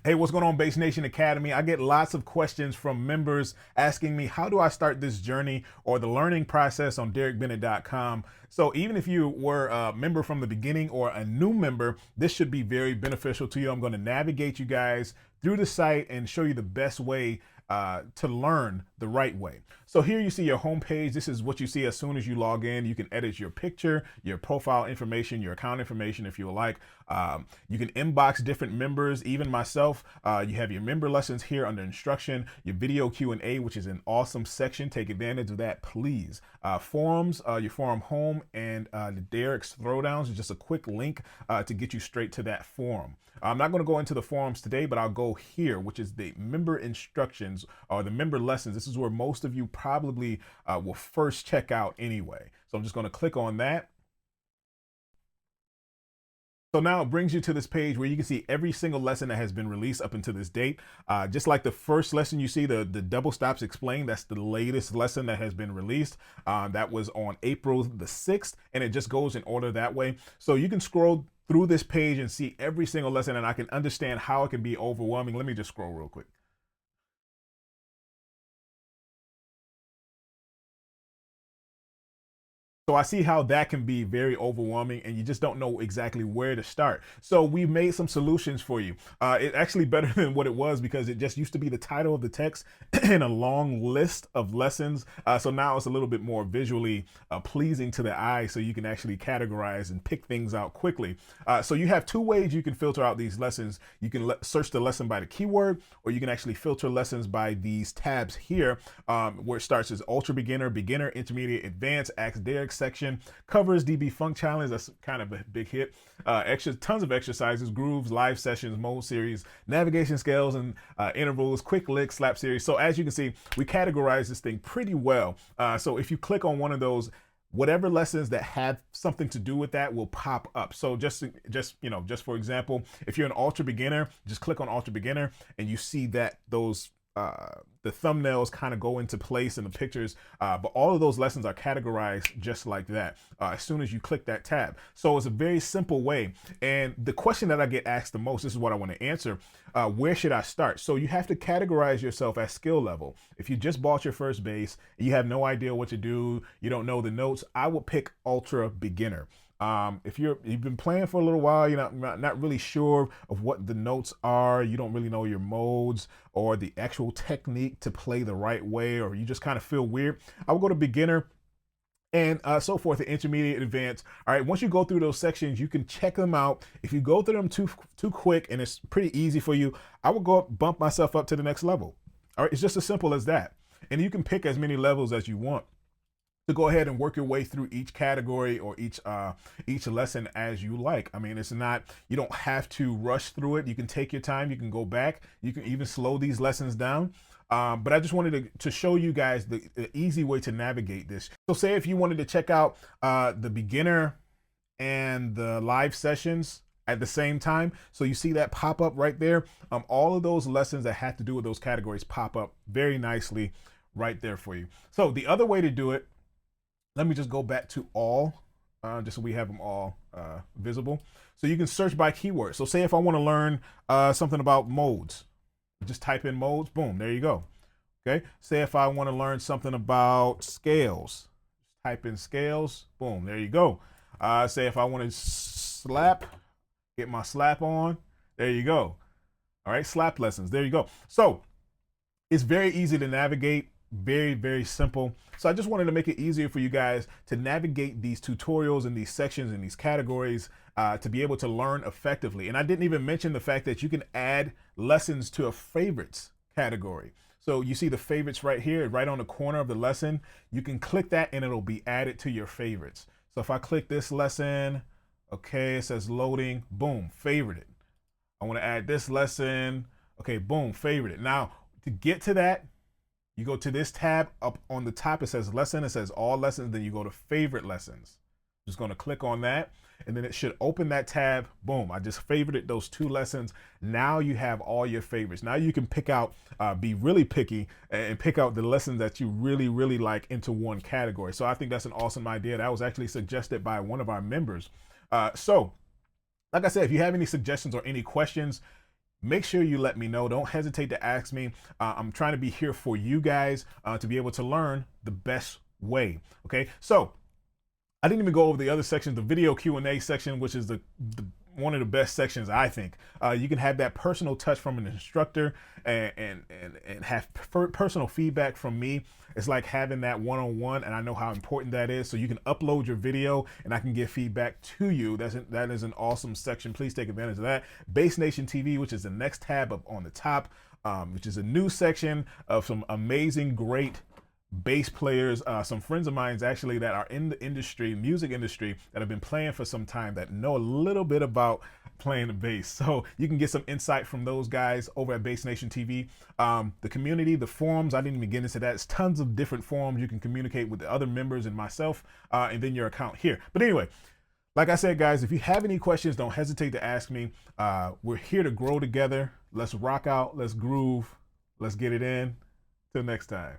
Hey, what's going on, Base Nation Academy? I get lots of questions from members asking me, how do I start this journey or the learning process on DaricBennett.com? So even if you were a member from the beginning or a new member, this should be very beneficial to you. I'm going to navigate you guys through the site and show you the best way to learn the right way. So here you see your home page. This is what you see as soon as you log in. You can edit your picture, your profile information, your account information if you would like. You can inbox different members, even myself. You have your member lessons here under instruction, your video Q&A, which is an awesome section. Take advantage of that, please. Forums, your forum home, and the Daric's Throwdowns is just a quick link to get you straight to that forum. I'm not going to go into the forums today, but I'll go here, which is the member instructions or the member lessons. This is where most of you probably will first check out anyway. So I'm just going to click on that. So now it brings you to this page where you can see every single lesson that has been released up until this date. Just like the first lesson you see, the double stops explained, that's the latest lesson that has been released. That was on April the 6th, and it just goes in order that way. So you can scroll through this page and see every single lesson, and I can understand how it can be overwhelming. Let me just scroll real quick. So I see how that can be very overwhelming and you just don't know exactly where to start. So we've made some solutions for you. It's actually better than what it was because it just used to be the title of the text and a long list of lessons. So now it's a little bit more visually pleasing to the eye so you can actually categorize and pick things out quickly. So you have two ways you can filter out these lessons. You can search the lesson by the keyword, or you can actually filter lessons by these tabs here where it starts as ultra beginner, beginner, intermediate, advanced, ask Daric section, covers DB Funk Challenge, that's kind of a big hit, tons of exercises, grooves, live sessions, mode series, navigation scales and intervals, quick licks, slap series. So as you can see, we categorize this thing pretty well. So if you click on one of those, whatever lessons that have something to do with that will pop up. So just for example, if you're an ultra beginner, just click on ultra beginner and you see that those the thumbnails kind of go into place in the pictures, but all of those lessons are categorized just like that as soon as you click that tab. So it's a very simple way. And the question that I get asked the most, this is what I want to answer, where should I start? So you have to categorize yourself as skill level. If you just bought your first base, you have no idea what to do, you don't know the notes, I would pick ultra beginner. If you've been playing for a little while, you're not really sure of what the notes are, you don't really know your modes or the actual technique to play the right way, or you just kind of feel weird, I would go to beginner and so forth, the intermediate, advanced. All right, once you go through those sections, you can check them out. If you go through them too quick and it's pretty easy for you, I would go up, bump myself up to the next level. All right, it's just as simple as that. And you can pick as many levels as you want to go ahead and work your way through each category or each lesson as you like. I mean, it's not, you don't have to rush through it. You can take your time, you can go back, you can even slow these lessons down. But I just wanted to show you guys the easy way to navigate this. So say if you wanted to check out the beginner and the live sessions at the same time, so you see that pop up right there. All of those lessons that have to do with those categories pop up very nicely right there for you. So the other way to do it, let me just go back to all, just so we have them all visible. So you can search by keyword. So say if I want to learn something about modes, just type in modes, boom, there you go. Okay. Say if I want to learn something about scales, type in scales, boom, there you go. Say if I want to slap, get my slap on, there you go. All right, slap lessons, there you go. So it's very easy to navigate. Very, very simple. So I just wanted to make it easier for you guys to navigate these tutorials and these sections and these categories to be able to learn effectively. And I didn't even mention the fact that you can add lessons to a favorites category. So you see the favorites right here, right on the corner of the lesson. You can click that and it'll be added to your favorites. So if I click this lesson, okay, it says loading, boom, favorite it. I want to add this lesson, okay, boom, favorite it. Now to get to that, you go to this tab up on the top, it says lesson, it says all lessons, then you go to favorite lessons. Just going to click on that and then it should open that tab. Boom, I just favorited those two lessons. Now you have all your favorites. Now you can pick out, be really picky and pick out the lessons that you really, really like into one category. So I think that's an awesome idea. That was actually suggested by one of our members. So like I said, if you have any suggestions or any questions, make sure you let me know. Don't hesitate to ask me. I'm trying to be here for you guys to be able to learn the best way. Okay, so I didn't even go over the other sections, the video Q&A section, which is the one of the best sections, I think. You can have that personal touch from an instructor and have personal feedback from me. It's like having that one-on-one, and I know how important that is. So you can upload your video and I can give feedback to you. That is an awesome section. Please take advantage of that. Base Nation TV, which is the next tab up on the top, which is a new section of some amazing, great bass players, some friends of mine actually that are in the industry, music industry, that have been playing for some time, that know a little bit about playing the bass. So you can get some insight from those guys over at Base Nation TV. The community, the forums, I didn't even get into that. It's tons of different forums you can communicate with the other members and myself, and then your account here. But anyway, like I said, guys, if you have any questions, don't hesitate to ask me. We're here to grow together. Let's rock out. Let's groove. Let's get it in. Till next time.